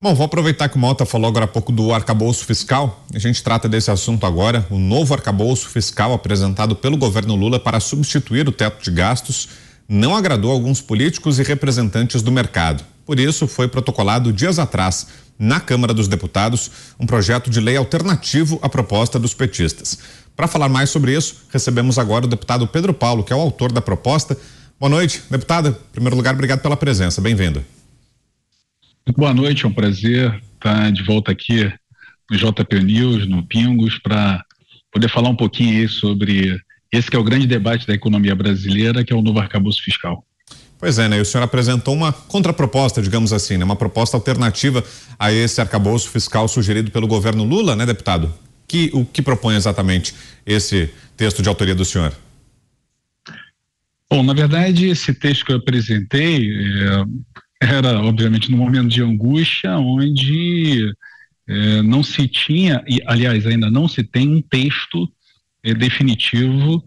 Bom, vou aproveitar que o Mota falou agora há pouco do arcabouço fiscal. A gente trata desse assunto agora. O novo arcabouço fiscal apresentado pelo governo Lula para substituir o teto de gastos não agradou alguns políticos e representantes do mercado. Por isso, foi protocolado dias atrás, na Câmara dos Deputados, um projeto de lei alternativo à proposta dos petistas. Para falar mais sobre isso, recebemos agora o deputado Pedro Paulo, que é o autor da proposta. Boa noite, deputada. Em primeiro lugar, obrigado pela presença. Bem-vindo. Muito boa noite, é um prazer estar de volta aqui no JP News, no Pingos, para poder falar um pouquinho aí sobre esse que é o grande debate da economia brasileira, que é o novo arcabouço fiscal. Pois é, né? E o senhor apresentou uma contraproposta, digamos assim, né? Uma proposta alternativa a esse arcabouço fiscal sugerido pelo governo Lula, né, deputado? O que propõe exatamente esse texto de autoria do senhor? Bom, na verdade, esse texto que eu apresentei era, obviamente, num momento de angústia, onde não se tinha, e aliás, ainda não se tem um texto definitivo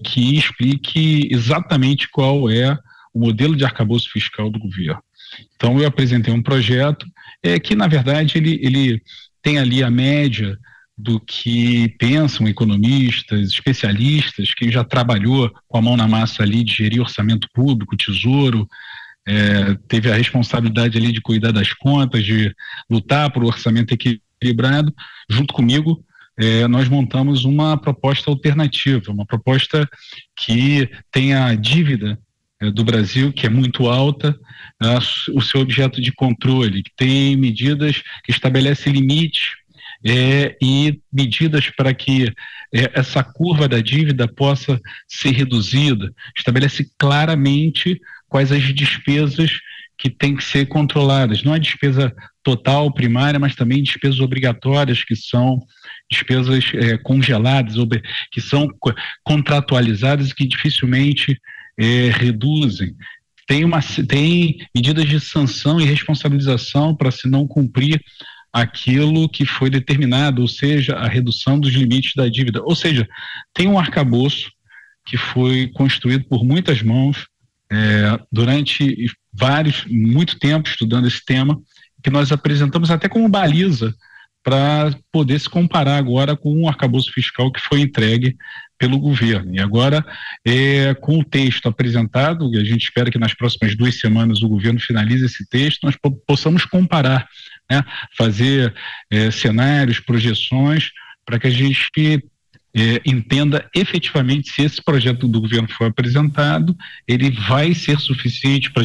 que explique exatamente qual é o modelo de arcabouço fiscal do governo. Então, eu apresentei um projeto que, na verdade, ele tem ali a média do que pensam economistas, especialistas, quem já trabalhou com a mão na massa ali de gerir orçamento público, tesouro, teve a responsabilidade ali de cuidar das contas, de lutar por um orçamento equilibrado. Junto comigo, nós montamos uma proposta alternativa, uma proposta que tem a dívida do Brasil, que é muito alta, o seu objeto de controle, que tem medidas que estabelecem limites e medidas para que essa curva da dívida possa ser reduzida, estabelece claramente quais as despesas que têm que ser controladas, não a despesa total, primária, mas também despesas obrigatórias, que são despesas congeladas, que são contratualizadas e que dificilmente reduzem. Tem medidas de sanção e responsabilização para se não cumprir aquilo que foi determinado, ou seja, a redução dos limites da dívida. Ou seja, tem um arcabouço que foi construído por muitas mãos, durante muito tempo estudando esse tema, que nós apresentamos até como baliza para poder se comparar agora com o arcabouço fiscal que foi entregue pelo governo. E agora, com o texto apresentado, e a gente espera que nas próximas 2 semanas o governo finalize esse texto, nós possamos comparar, né? Fazer cenários, projeções, para que a gente entenda efetivamente se esse projeto do governo for apresentado, ele vai ser suficiente para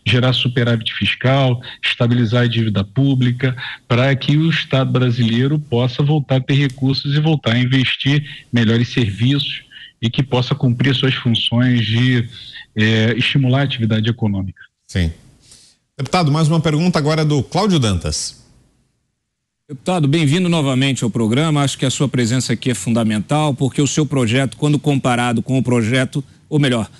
gerar superávit fiscal, estabilizar a dívida pública, para que o Estado brasileiro possa voltar a ter recursos e voltar a investir em melhores serviços e que possa cumprir suas funções de estimular a atividade econômica. Sim. Deputado, mais uma pergunta agora do Cláudio Dantas. Deputado, bem-vindo novamente ao programa. Acho que a sua presença aqui é fundamental, porque o seu projeto, quando comparado com o projeto, ou melhor,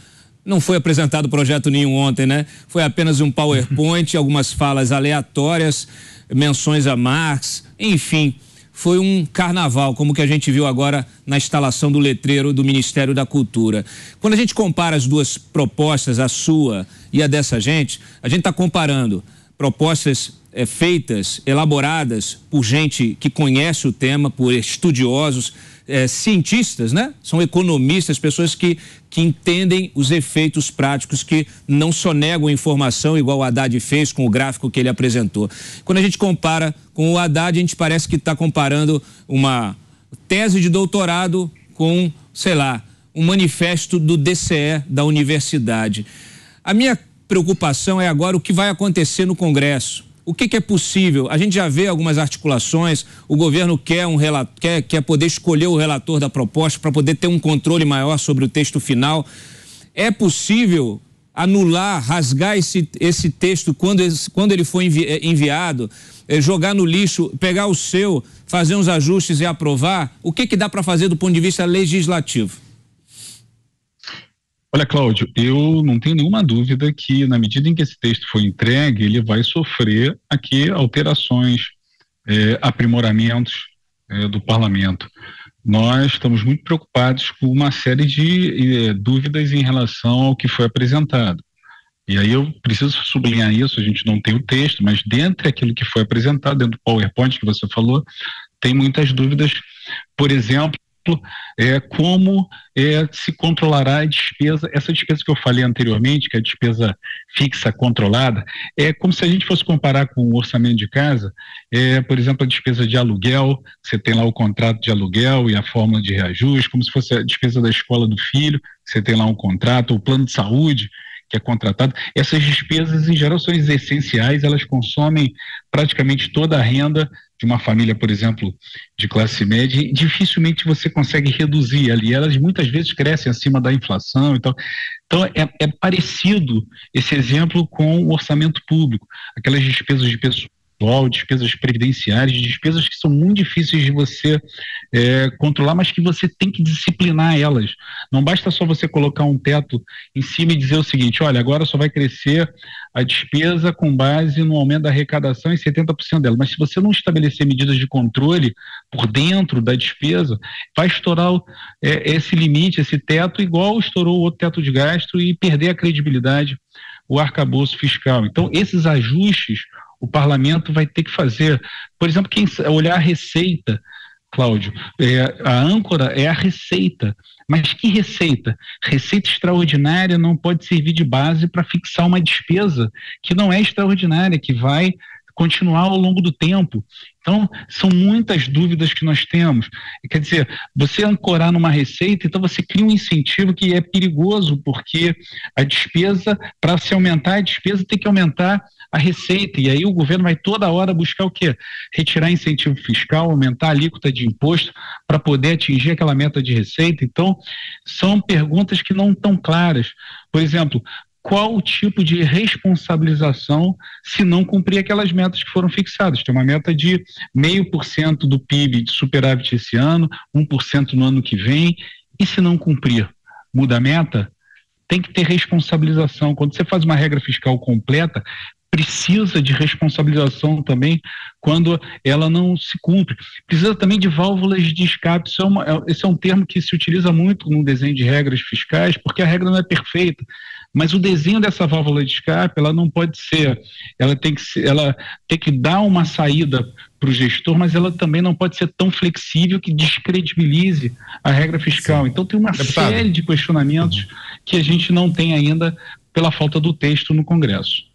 não foi apresentado projeto nenhum ontem, né? Foi apenas um PowerPoint, algumas falas aleatórias, menções a Marx, enfim, foi um carnaval, como que a gente viu agora na instalação do letreiro do Ministério da Cultura. Quando a gente compara as duas propostas, a sua e a dessa gente, a gente está comparando propostas feitas, elaboradas por gente que conhece o tema, por estudiosos, cientistas, né? São economistas, pessoas que entendem os efeitos práticos, que não só negam informação, igual o Haddad fez com o gráfico que ele apresentou. Quando a gente compara com o Haddad, a gente parece que está comparando uma tese de doutorado com, sei lá, um manifesto do DCE da universidade. A minha preocupação é agora o que vai acontecer no Congresso. O que é possível? A gente já vê algumas articulações, o governo quer poder escolher o relator da proposta para poder ter um controle maior sobre o texto final. É possível anular, rasgar esse texto quando ele for enviado, jogar no lixo, pegar o seu, fazer uns ajustes e aprovar? O que dá para fazer do ponto de vista legislativo? Olha, Cláudio, eu não tenho nenhuma dúvida que, na medida em que esse texto for entregue, ele vai sofrer aqui alterações, aprimoramentos do parlamento. Nós estamos muito preocupados com uma série de dúvidas em relação ao que foi apresentado. E aí eu preciso sublinhar isso, a gente não tem o texto, mas dentro daquilo que foi apresentado, dentro do PowerPoint que você falou, tem muitas dúvidas. Por exemplo, como se controlará a despesa, essa despesa que eu falei anteriormente, que é a despesa fixa controlada, é como se a gente fosse comparar com o orçamento de casa, por exemplo, a despesa de aluguel, você tem lá o contrato de aluguel e a fórmula de reajuste, como se fosse a despesa da escola do filho, você tem lá um contrato, o plano de saúde, que é contratado. Essas despesas, em geral, são essenciais, elas consomem praticamente toda a renda de uma família, por exemplo, de classe média, e dificilmente você consegue reduzir ali. Elas muitas vezes crescem acima da inflação e tal. Então, é parecido esse exemplo com o orçamento público, aquelas despesas de pessoal, despesas previdenciárias, despesas que são muito difíceis de você controlar, mas que você tem que disciplinar elas. Não basta só você colocar um teto em cima e dizer o seguinte: olha, agora só vai crescer a despesa com base no aumento da arrecadação em 70% dela. Mas se você não estabelecer medidas de controle por dentro da despesa, vai estourar esse limite, esse teto, igual estourou o outro teto de gasto e perder a credibilidade, o arcabouço fiscal. Então, esses ajustes o parlamento vai ter que fazer. Por exemplo, quem olhar a receita, Cláudio, a âncora é a receita. Mas que receita? Receita extraordinária não pode servir de base para fixar uma despesa que não é extraordinária, que vai continuar ao longo do tempo. Então, são muitas dúvidas que nós temos. Quer dizer, você ancorar numa receita, então você cria um incentivo que é perigoso, porque a despesa, para se aumentar a despesa, tem que aumentar a receita, e aí o governo vai toda hora buscar o quê? Retirar incentivo fiscal, aumentar a alíquota de imposto para poder atingir aquela meta de receita. Então, são perguntas que não estão claras. Por exemplo, qual o tipo de responsabilização se não cumprir aquelas metas que foram fixadas? Tem uma meta de 0,5% do PIB de superávit esse ano, 1% no ano que vem, e se não cumprir, muda a meta? Tem que ter responsabilização. Quando você faz uma regra fiscal completa, precisa de responsabilização também quando ela não se cumpre. Precisa também de válvulas de escape. Esse é um termo que se utiliza muito no desenho de regras fiscais, porque a regra não é perfeita. Mas o desenho dessa válvula de escape, ela não pode ser, ela tem que dar uma saída para o gestor, mas ela também não pode ser tão flexível que descredibilize a regra fiscal. Sim. Então tem uma série de questionamentos que a gente não tem ainda pela falta do texto no Congresso.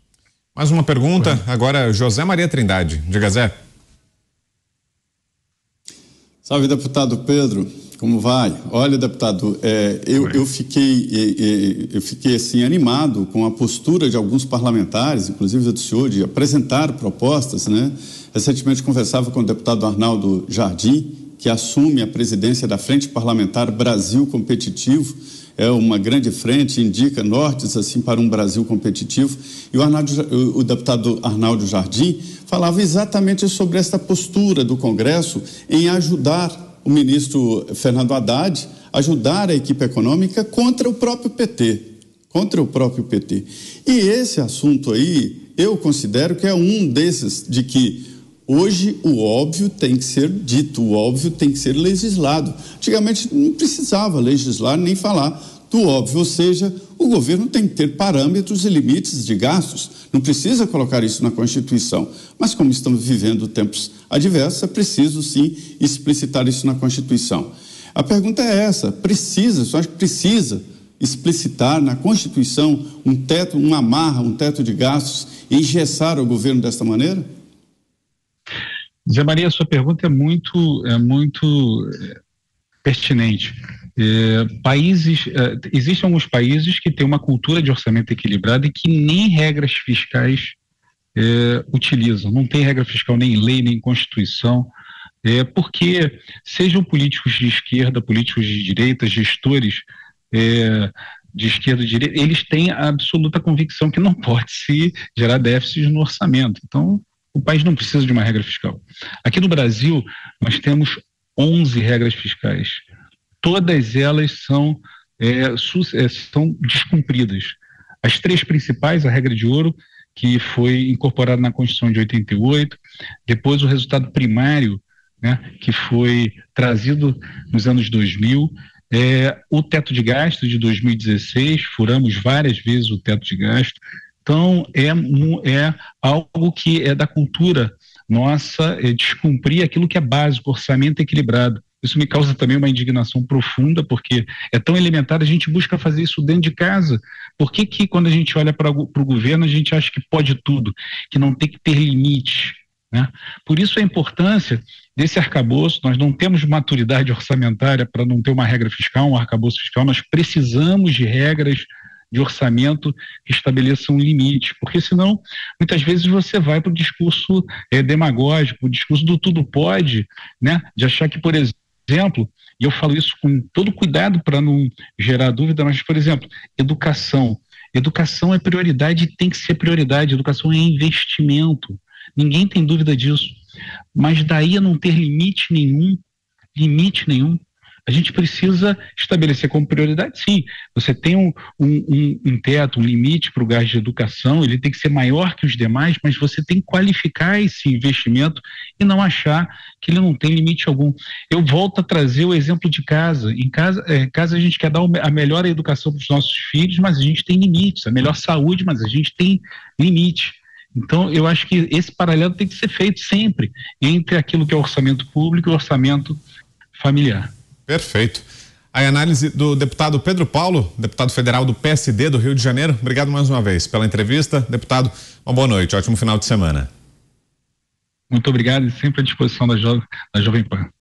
Mais uma pergunta, agora José Maria Trindade. Diga, Zé. Salve, deputado Pedro, como vai? Olha, deputado, eu fiquei assim animado com a postura de alguns parlamentares, inclusive do senhor, de apresentar propostas, né? Recentemente conversava com o deputado Arnaldo Jardim, que assume a presidência da Frente Parlamentar Brasil Competitivo. É uma grande frente, indica nortes assim para um Brasil competitivo. E o deputado Arnaldo Jardim falava exatamente sobre essa postura do Congresso em ajudar o ministro Fernando Haddad, ajudar a equipe econômica contra o próprio PT. E esse assunto aí, eu considero que é um desses de que hoje o óbvio tem que ser dito, o óbvio tem que ser legislado. Antigamente não precisava legislar nem falar do óbvio, ou seja, o governo tem que ter parâmetros e limites de gastos, não precisa colocar isso na Constituição. Mas como estamos vivendo tempos adversos, é preciso sim explicitar isso na Constituição. A pergunta é essa, você acha que precisa explicitar na Constituição um teto, uma amarra, um teto de gastos e engessar o governo desta maneira? Zé Maria, a sua pergunta é muito pertinente. Existem alguns países que têm uma cultura de orçamento equilibrado e que nem regras fiscais utilizam. Não tem regra fiscal nem em lei, nem em Constituição, porque sejam políticos de esquerda, políticos de direita, gestores de esquerda e direita, eles têm a absoluta convicção que não pode se gerar déficit no orçamento. Então, o país não precisa de uma regra fiscal. Aqui no Brasil, nós temos 11 regras fiscais. Todas elas são descumpridas. As três principais, a regra de ouro, que foi incorporada na Constituição de 88, depois o resultado primário, né, que foi trazido nos anos 2000, o teto de gasto de 2016, furamos várias vezes o teto de gasto, Então, é algo que é da cultura nossa, descumprir aquilo que é básico, orçamento equilibrado. Isso me causa também uma indignação profunda, porque é tão elementar, a gente busca fazer isso dentro de casa. Por que quando a gente olha para o governo, a gente acha que pode tudo, que não tem que ter limite, né? Por isso a importância desse arcabouço. Nós não temos maturidade orçamentária para não ter uma regra fiscal, um arcabouço fiscal. Nós precisamos de regras de orçamento que estabeleçam um limite, porque senão muitas vezes você vai para o discurso demagógico, o discurso do tudo pode, né? De achar que, por exemplo, e eu falo isso com todo cuidado para não gerar dúvida, mas, por exemplo, educação. Educação é prioridade e tem que ser prioridade. Educação é investimento. Ninguém tem dúvida disso. Mas daí a não ter limite nenhum, a gente precisa estabelecer como prioridade, sim. Você tem um teto, um limite para o gasto de educação, ele tem que ser maior que os demais, mas você tem que qualificar esse investimento e não achar que ele não tem limite algum. Eu volto a trazer o exemplo de casa. Em casa a gente quer dar a melhor educação para os nossos filhos, mas a gente tem limites, a melhor saúde, mas a gente tem limite. Então, eu acho que esse paralelo tem que ser feito sempre entre aquilo que é orçamento público e o orçamento familiar. Perfeito. A análise do deputado Pedro Paulo, deputado federal do PSD do Rio de Janeiro. Obrigado mais uma vez pela entrevista. Deputado, uma boa noite, ótimo final de semana. Muito obrigado e sempre à disposição da Jovem Pan.